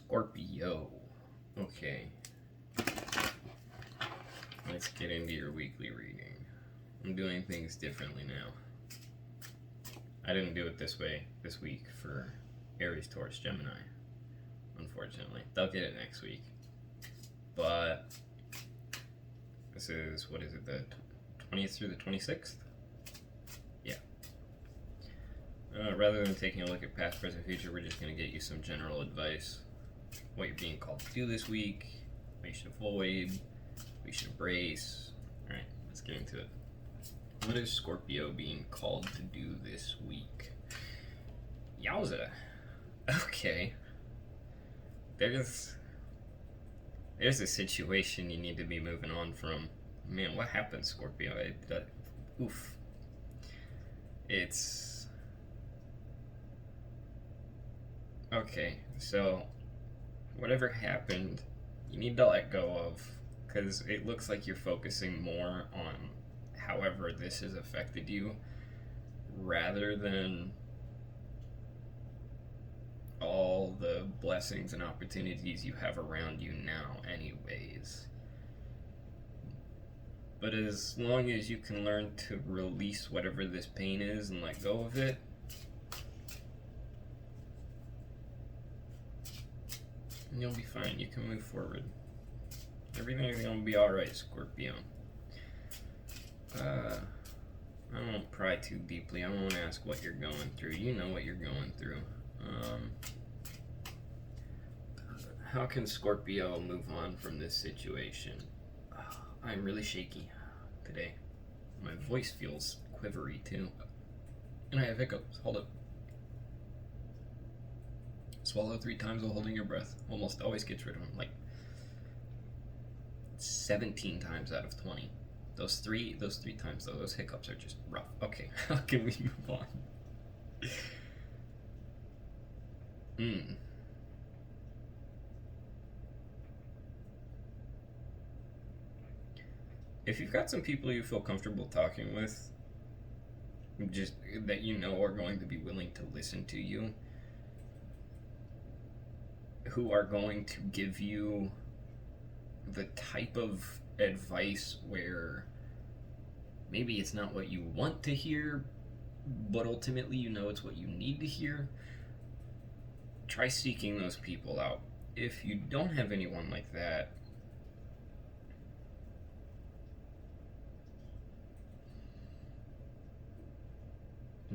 Scorpio. Okay. Let's get into your weekly reading. I'm doing things differently now. I didn't do it this way this week for Aries, Taurus, Gemini. Unfortunately. They'll get it next week. But this is, what is it, the 20th through the 26th? Yeah. Rather than taking a look at past, present, future, we're just going to get you some general advice. What you're being called to do this week, what you should avoid, what you should embrace. Alright, let's get into it. What is Scorpio being called to do this week? Yowza. Okay. There's a situation you need to be moving on from. Man, what happened, Scorpio? Oof. It's... Okay, so whatever happened, you need to let go of, because it looks like you're focusing more on however this has affected you rather than all the blessings and opportunities you have around you now anyways. But as long as you can learn to release whatever this pain is and let go of it, you'll be fine. You can move forward. Everything's gonna be alright, Scorpio. I won't pry too deeply. I won't ask what you're going through. You know what you're going through. How can Scorpio move on from this situation? I'm really shaky today. My voice feels quivery too. And I have hiccups. Hold up. Swallow 3 times while holding your breath. Almost always gets rid of them. Like 17 times out of 20. Those three times though, those hiccups are just rough. Okay, how can we move on? If you've got some people you feel comfortable talking with, just that you know are going to be willing to listen to you, who are going to give you the type of advice where maybe it's not what you want to hear, but ultimately you know it's what you need to hear, try seeking those people out. If you don't have anyone like that,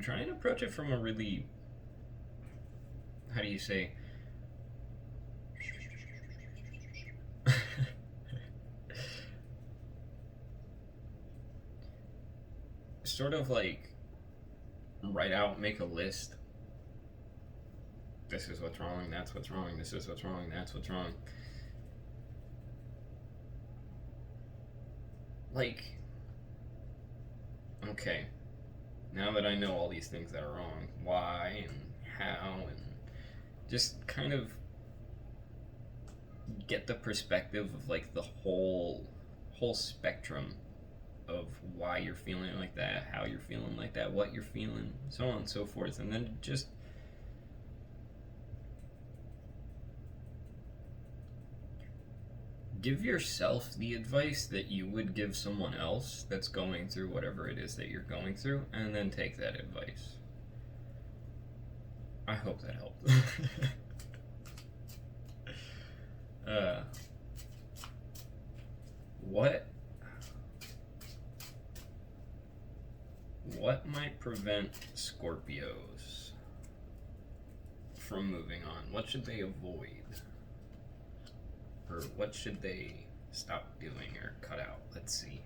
try and approach it from a really, how do you say, sort of like write out, make a list. This is what's wrong, that's what's wrong, this is what's wrong, that's what's wrong. Like, okay, now that I know all these things that are wrong, why and how, and just kind of get the perspective of like the whole spectrum of why you're feeling like that, how you're feeling like that, what you're feeling, so on and so forth, and then just give yourself the advice that you would give someone else that's going through whatever it is that you're going through, and then take that advice. I hope that helped. What might prevent Scorpios from moving on? What should they avoid? Or what should they stop doing or cut out? Let's see.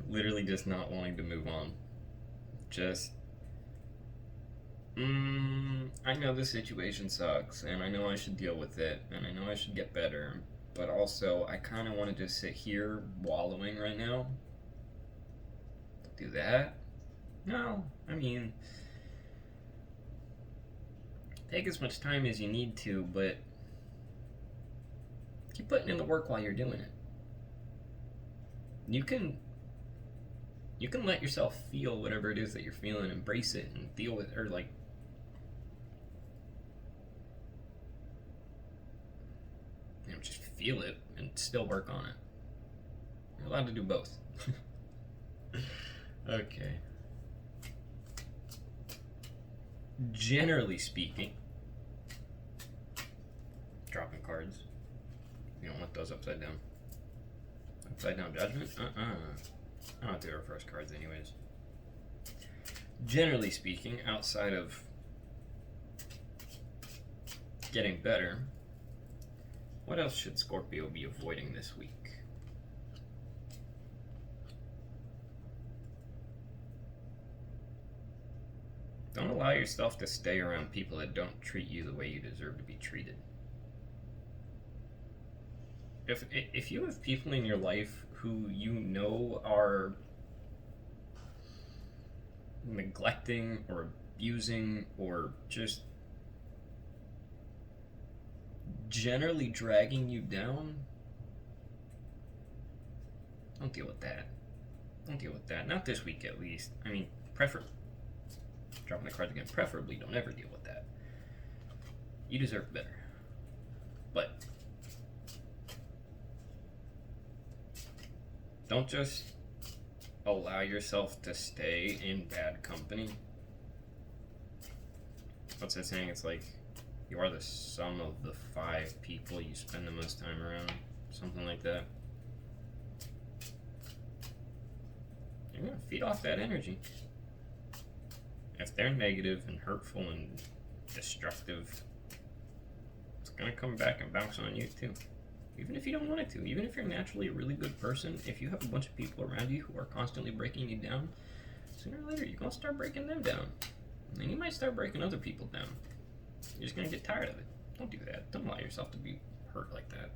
Literally just not wanting to move on. Just, I know this situation sucks, and I know I should deal with it, and I know I should get better, but also I kind of want to just sit here wallowing right now. Do that? No, I mean, take as much time as you need to, but keep putting in the work while you're doing it. You can You can let yourself feel whatever it is that you're feeling, embrace it, and deal with, or like, just feel it and still work on it. You're allowed to do both. Okay. Generally speaking, dropping cards. You don't want those upside down. Upside down judgment? I don't do reverse cards anyways. Generally speaking, outside of getting better, what else should Scorpio be avoiding this week? Don't allow yourself to stay around people that don't treat you the way you deserve to be treated. If you have people in your life who you know are neglecting or abusing or just generally dragging you down, don't deal with that. Don't deal with that. Not this week, at least. I mean, dropping the cards again, preferably don't ever deal with that. You deserve better. But don't just allow yourself to stay in bad company. What's that saying? It's like you are the sum of the 5 people you spend the most time around. Something like that. You're going to feed off that energy. If they're negative and hurtful and destructive, it's going to come back and bounce on you too. Even if you don't want it to. Even if you're naturally a really good person, if you have a bunch of people around you who are constantly breaking you down, sooner or later you're going to start breaking them down. And then you might start breaking other people down. You're just going to get tired of it. Don't do that. Don't allow yourself to be hurt like that.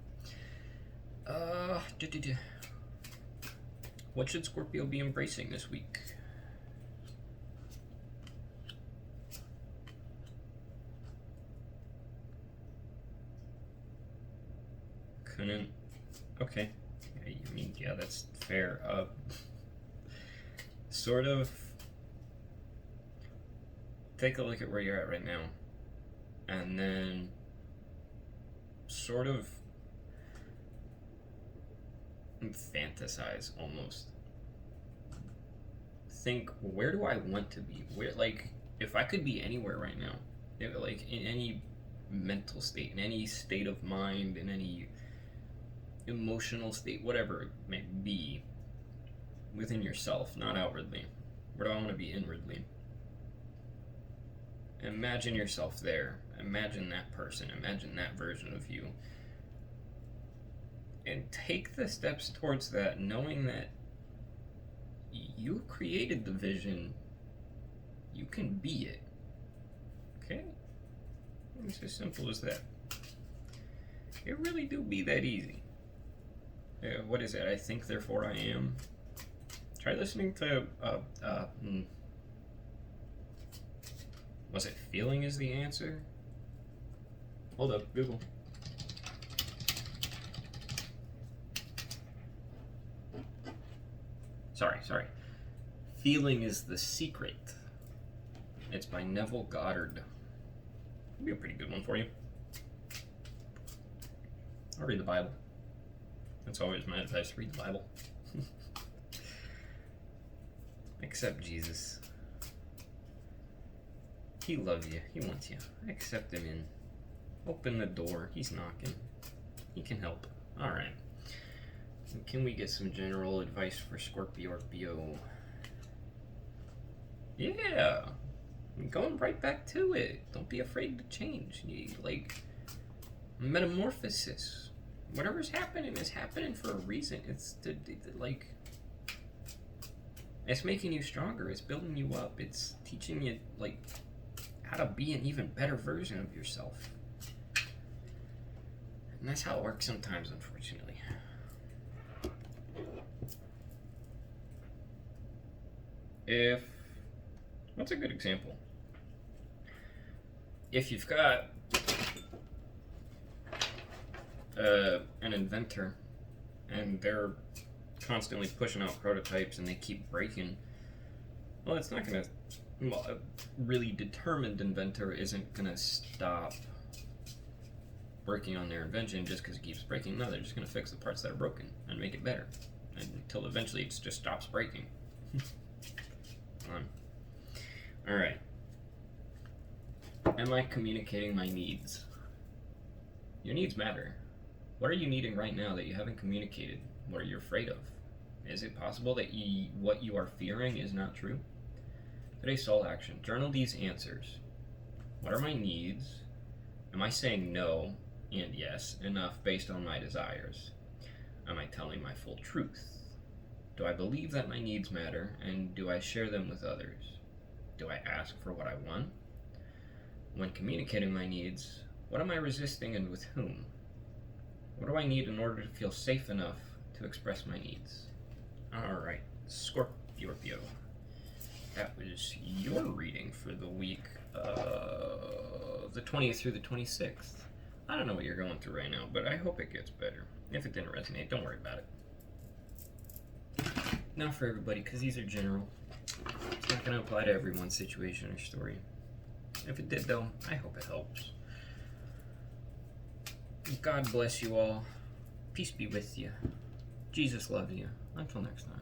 What should Scorpio be embracing this week? Couldn't. Okay. I mean, yeah, that's fair. Sort of take a look at where you're at right now, and then sort of fantasize almost. Think, where do I want to be? Where, like, if I could be anywhere right now, like in any mental state, in any state of mind, in any emotional state, whatever it may be, within yourself, not outwardly. Where do I want to be inwardly? Imagine yourself there. Imagine that person. Imagine that version of you. And take the steps towards that, knowing that you created the vision. You can be it. Okay? It's as simple as that. It really do be that easy. What is it? I think, therefore I am. Try listening to, was it feeling is the answer? Hold up, Google. Sorry. Feeling is the Secret. It's by Neville Goddard. It'll be a pretty good one for you. I'll read the Bible. That's always my advice, read the Bible. Accept Jesus. He loves you. He wants you. Accept him in. Open the door. He's knocking. He can help. Alright. Can we get some general advice for Scorpio? Yeah. I'm going right back to it. Don't be afraid to change. Like, metamorphosis. Whatever's happening is happening for a reason. It's like, it's making you stronger. It's building you up. It's teaching you, like, how to be an even better version of yourself. And that's how it works sometimes, unfortunately. What's a good example? If you've got an inventor and they're constantly pushing out prototypes and they keep breaking, well, it's not going to. Well, a really determined inventor isn't going to stop working on their invention just because it keeps breaking. No, they're just going to fix the parts that are broken and make it better until eventually it just stops breaking. Alright. Am I communicating my needs? Your needs matter. What are you needing right now that you haven't communicated? What are you afraid of? Is it possible that what you are fearing is not true? Today's soul action. Journal these answers. What are my needs? Am I saying no and yes enough based on my desires? Am I telling my full truth? Do I believe that my needs matter, and do I share them with others? Do I ask for what I want? When communicating my needs, what am I resisting and with whom? What do I need in order to feel safe enough to express my needs? Alright, Scorpio. That was your reading for the week of the 20th through the 26th. I don't know what you're going through right now, but I hope it gets better. If it didn't resonate, don't worry about it. Not for everybody, because these are general. It's not going to apply to everyone's situation or story. If it did, though, I hope it helps. God bless you all. Peace be with you. Jesus loves you. Until next time.